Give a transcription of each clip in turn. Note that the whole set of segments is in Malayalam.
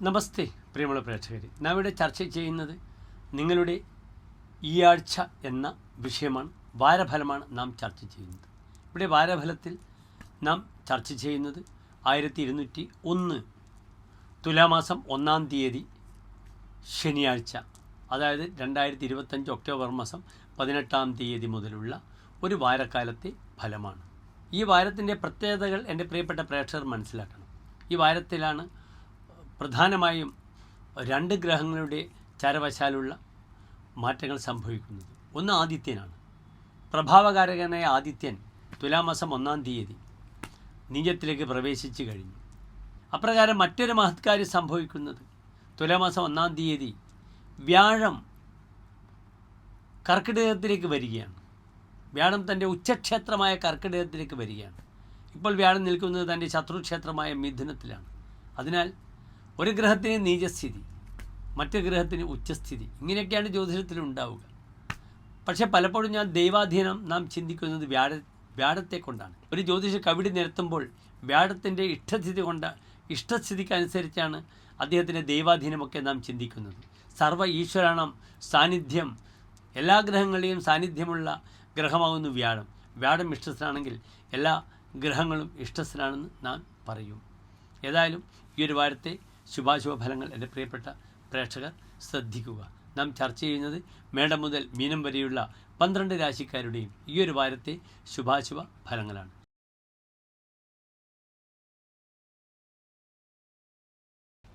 നമസ്തേ പ്രിയമുള്ള പ്രേക്ഷകരെ, നാം ഇവിടെ ചർച്ച ചെയ്യുന്നത് നിങ്ങളുടെ ഈ ആഴ്ച എന്ന വിഷയമാണ്. വാരഫലമാണ് നാം ചർച്ച ചെയ്യുന്നത്. ഇവിടെ വാരഫലത്തിൽ നാം ചർച്ച ചെയ്യുന്നത് 1201 തുലാമാസം 1-ാം തീയതി ശനിയാഴ്ച, അതായത് 2025 ഒക്ടോബർ മാസം 18-ാം തീയതി മുതലുള്ള ഒരു വാരക്കാലത്തെ ഫലമാണ്. ഈ വാരത്തിൻ്റെ പ്രത്യേകതകൾ എൻ്റെ പ്രിയപ്പെട്ട പ്രേക്ഷകർ മനസ്സിലാക്കണം. ഈ വാരത്തിലാണ് പ്രധാനമായും 2 ഗ്രഹങ്ങളുടെ ചരവശാലുള്ള മാറ്റങ്ങൾ സംഭവിക്കുന്നത്. ഒന്ന് ആദിത്യനാണ്. പ്രഭാവകാരകനായ ആദിത്യൻ തുലാമാസം 1-ാം തീയതി നീചത്തിലേക്ക് പ്രവേശിച്ചു കഴിഞ്ഞു. അപ്രകാരം മറ്റൊരു മഹത്കാര്യം സംഭവിക്കുന്നത് തുലാമാസം 1-ാം തീയതി വ്യാഴം കർക്കിടകത്തിലേക്ക് വരികയാണ്. വ്യാഴം തൻ്റെ ഉച്ചക്ഷേത്രമായ കർക്കിടകത്തിലേക്ക് വരികയാണ്. ഇപ്പോൾ വ്യാഴം നിൽക്കുന്നത് തൻ്റെ ശത്രുക്ഷേത്രമായ മിഥുനത്തിലാണ്. അതിനാൽ ഒരു ഗ്രഹത്തിന് നീചസ്ഥിതി, മറ്റൊരു ഗ്രഹത്തിന് ഉച്ചസ്ഥിതി, ഇങ്ങനെയൊക്കെയാണ് ജ്യോതിഷത്തിൽ ഉണ്ടാവുക. പക്ഷേ പലപ്പോഴും ദൈവാധീനം നാം ചിന്തിക്കുന്നത് വ്യാഴത്തെ കൊണ്ടാണ്. ഒരു ജ്യോതിഷ കവിടി നിരത്തുമ്പോൾ വ്യാഴത്തിൻ്റെ ഇഷ്ടസ്ഥിതിക്കനുസരിച്ചാണ് അദ്ദേഹത്തിൻ്റെ ദൈവാധീനമൊക്കെ നാം ചിന്തിക്കുന്നത്. സർവ്വ ഈശ്വരാണം സാന്നിധ്യം, എല്ലാ ഗ്രഹങ്ങളുടെയും സാന്നിധ്യമുള്ള ഗ്രഹമാകുന്നു വ്യാഴം. വ്യാഴം ഇഷ്ടസ്ഥനാണെങ്കിൽ എല്ലാ ഗ്രഹങ്ങളും ഇഷ്ടസ്ഥനാണെന്ന് നാം പറയും. ഏതായാലും ഈ ഒരു വാരത്തെ ശുഭാശുഭ ഫലങ്ങൾ എൻ്റെ പ്രിയപ്പെട്ട പ്രേക്ഷകർ ശ്രദ്ധിക്കുക. നാം ചർച്ച ചെയ്യുന്നത് മേടം മുതൽ മീനം വരെയുള്ള 12 രാശിക്കാരുടെയും ഈ ഒരു വാരത്തെ ശുഭാശുഭ ഫലങ്ങളാണ്.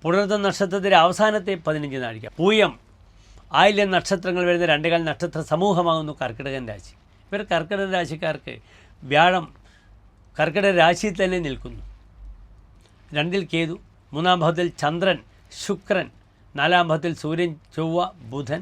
പുണർതം നക്ഷത്രത്തിൻ്റെ അവസാനത്തെ 15 നാഴിക, പൂയം ആയില്യം നക്ഷത്രങ്ങൾ വരുന്ന 2 നക്ഷത്ര സമൂഹമാകുന്നു കർക്കിടകൻ രാശി. ഇവർ കർക്കിടക രാശിക്കാർക്ക് വ്യാഴം കർക്കിടക രാശിയിൽ തന്നെ നിൽക്കുന്നു. 2-ൽ കേതു, 3-ാം ഭാവത്തിൽ ചന്ദ്രൻ, ശുക്രൻ, 4-ാം ഭാവത്തിൽ സൂര്യൻ, ചൊവ്വ, ബുധൻ,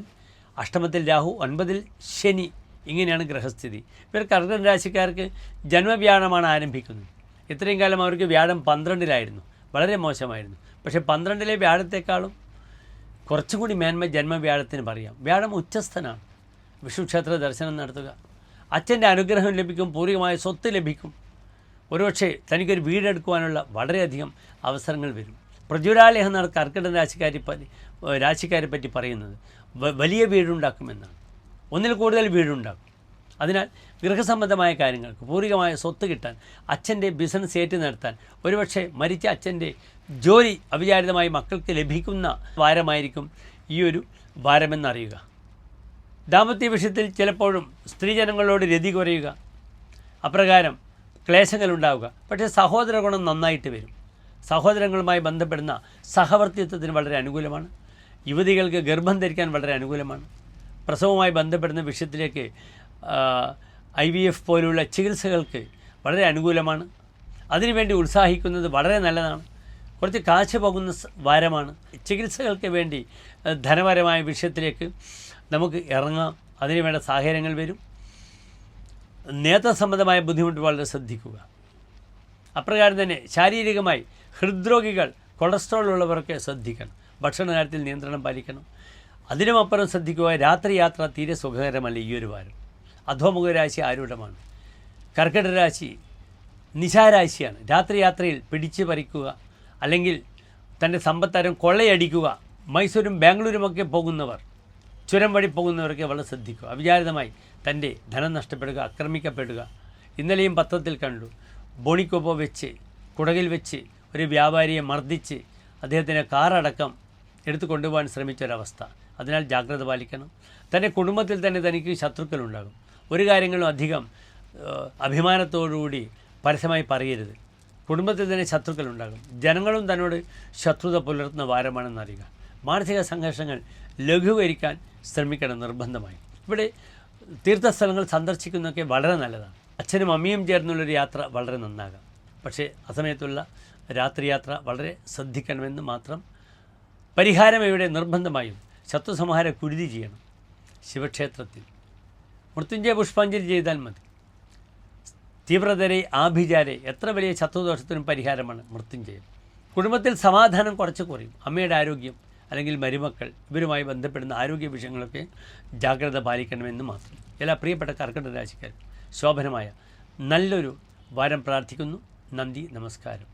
അഷ്ടമത്തിൽ രാഹു, 9-ൽ ശനി. ഇങ്ങനെയാണ് ഗ്രഹസ്ഥിതി. ഇവർ കർക്കിടക രാശിക്കാർക്ക് ജന്മവ്യാഴമാണ് ആരംഭിക്കുന്നത്. ഇത്രയും കാലം അവർക്ക് വ്യാഴം 12-ലായിരുന്നു, വളരെ മോശമായിരുന്നു. പക്ഷേ 12-ലെ വ്യാഴത്തെക്കാളും കുറച്ചും കൂടി മേന്മ ജന്മവ്യാഴത്തിന് പറയാം. വ്യാഴം ഉച്ചസ്ഥനാണ്. വിഷ്ണുക്ഷേത്ര ദർശനം നടത്തുക, അച്ഛൻ്റെ അനുഗ്രഹം ലഭിക്കും, പൂർവികമായ സ്വത്ത് ലഭിക്കും. ഒരുപക്ഷെ തനിക്കൊരു വീടെടുക്കുവാനുള്ള വളരെയധികം അവസരങ്ങൾ വരും. പ്രചുരാലേഖ എന്നാണ് കർക്കിടക രാശിക്കാരെ പറ്റി പറയുന്നത്. വലിയ വീടുണ്ടാക്കുമെന്നാണ്, 1-ൽ കൂടുതൽ വീടുണ്ടാക്കും. അതിനാൽ ഗൃഹസംബന്ധമായ കാര്യങ്ങൾക്ക്, പൂർവികമായ സ്വത്ത് കിട്ടാൻ, അച്ഛൻ്റെ ബിസിനസ് ഏറ്റു നടത്താൻ, ഒരുപക്ഷെ മരിച്ച അച്ഛൻ്റെ ജോലി അവിചാരിതമായി മക്കൾക്ക് ലഭിക്കുന്ന വാരമായിരിക്കും ഈ ഒരു വാരമെന്നറിയുക. ദാമ്പത്യ വിഷയത്തിൽ ചിലപ്പോഴും സ്ത്രീജനങ്ങളോട് രതി കുറയുക, അപ്രകാരം ക്ലേശങ്ങളുണ്ടാവുക. പക്ഷേ സഹോദര ഗുണം നന്നായിട്ട് വരും. സഹോദരങ്ങളുമായി ബന്ധപ്പെടുന്ന സഹവർത്തിത്വത്തിന് വളരെ അനുകൂലമാണ്. യുവതികൾക്ക് ഗർഭം ധരിക്കാൻ വളരെ അനുകൂലമാണ്. പ്രസവവുമായി ബന്ധപ്പെടുന്ന വിഷയത്തിലേക്ക് IVF പോലുള്ള ചികിത്സകൾക്ക് വളരെ അനുകൂലമാണ്. അതിനുവേണ്ടി ഉത്സാഹിക്കുന്നത് വളരെ നല്ലതാണ്. കുറച്ച് കാശ് പോകുന്ന വാരമാണ്. ചികിത്സകൾക്ക് വേണ്ടി ധനപരമായ വിഷയത്തിലേക്ക് നമുക്ക് ഇറങ്ങാം. അതിനുവേണ്ട സാഹചര്യങ്ങൾ വരും. നേത്രസംബന്ധമായ ബുദ്ധിമുട്ട് വളരെ ശ്രദ്ധിക്കുക. അപ്രകാരം തന്നെ ശാരീരികമായി ഹൃദ്രോഗികൾ, കൊളസ്ട്രോൾ ഉള്ളവരൊക്കെ ശ്രദ്ധിക്കണം. ഭക്ഷണ കാര്യത്തിൽ നിയന്ത്രണം പാലിക്കണം. അതിനുമപ്പുറം ശ്രദ്ധിക്കുക, രാത്രി യാത്ര തീരെ സുഖകരമല്ല ഈ ഒരു വാരം. അധോമുഖ രാശി ആരൂഢമാണ്. കർക്കിടക രാശി നിശാരാശിയാണ്. രാത്രി യാത്രയിൽ പിടിച്ചു പറിക്കുക, അല്ലെങ്കിൽ തൻ്റെ സമ്പത്താരം കൊള്ളയടിക്കുക. മൈസൂരും ബാംഗ്ലൂരുമൊക്കെ പോകുന്നവർ, ചുരം വഴി പോകുന്നവരൊക്കെ വളരെ ശ്രദ്ധിക്കുക. അവിചാരിതമായി തൻ്റെ ധനം നഷ്ടപ്പെടുക, ആക്രമിക്കപ്പെടുക. ഇന്നലെയും പത്രത്തിൽ കണ്ടു, ബോണിക്കൊപ്പോ വെച്ച് കുടകിൽ വെച്ച് ഒരു വ്യാപാരിയെ മർദ്ദിച്ച് അദ്ദേഹത്തിൻ്റെ കാറടക്കം എടുത്തു കൊണ്ടുപോകാൻ ശ്രമിച്ചൊരവസ്ഥ. അതിനാൽ ജാഗ്രത പാലിക്കണം. തൻ്റെ കുടുംബത്തിൽ തന്നെ തനിക്ക് ശത്രുക്കളുണ്ടാകും. ഒരു കാര്യങ്ങളും അധികം അഭിമാനത്തോടുകൂടി പരസ്യമായി പറയരുത്. കുടുംബത്തിൽ തന്നെ ശത്രുക്കളുണ്ടാകും. ജനങ്ങളും തന്നോട് ശത്രുത പുലർത്തുന്ന വാരമാണെന്നറിയുക. മാനസിക സംഘർഷങ്ങൾ ലഘൂകരിക്കാൻ ശ്രമിക്കണം നിർബന്ധമായി. ഇവിടെ തീർത്ഥസ്ഥലങ്ങൾ സന്ദർശിക്കുന്നതൊക്കെ വളരെ നല്ലതാണ്. അച്ഛനും അമ്മയും ചേർന്നുള്ളൊരു യാത്ര വളരെ നന്നാകാം. പക്ഷേ അസമയത്തുള്ള രാത്രിയാത്ര വളരെ ശ്രദ്ധിക്കണമെന്ന് മാത്രം. പരിഹാരം ഇവിടെ നിർബന്ധമായും ശത്രുസംഹാര കുരുതി ചെയ്യണം. ശിവക്ഷേത്രത്തിൽ മൃത്യുഞ്ജയ പുഷ്പാഞ്ജലി ചെയ്താൽ മതി. തീവ്രതരെ ആഭിചാരെ, എത്ര വലിയ ശത്രുദോഷത്തിനും പരിഹാരമാണ് മൃത്യുഞ്ജയം. കുടുംബത്തിൽ സമാധാനം കുറച്ച് കുറയും. അമ്മയുടെ ആരോഗ്യം അല്ലെങ്കിൽ മരുമക്കൾ ഇവരുമായി ബന്ധപ്പെടുന്ന ആരോഗ്യ വിഷയങ്ങളൊക്കെ ജാഗ്രത പാലിക്കണമെന്ന് മാത്രം. എല്ലാ പ്രിയപ്പെട്ട കർക്കിടക രാശിക്കാർ ശോഭനമായ നല്ലൊരു വാരം പ്രാർത്ഥിക്കുന്നു. നന്ദി, നമസ്കാരം.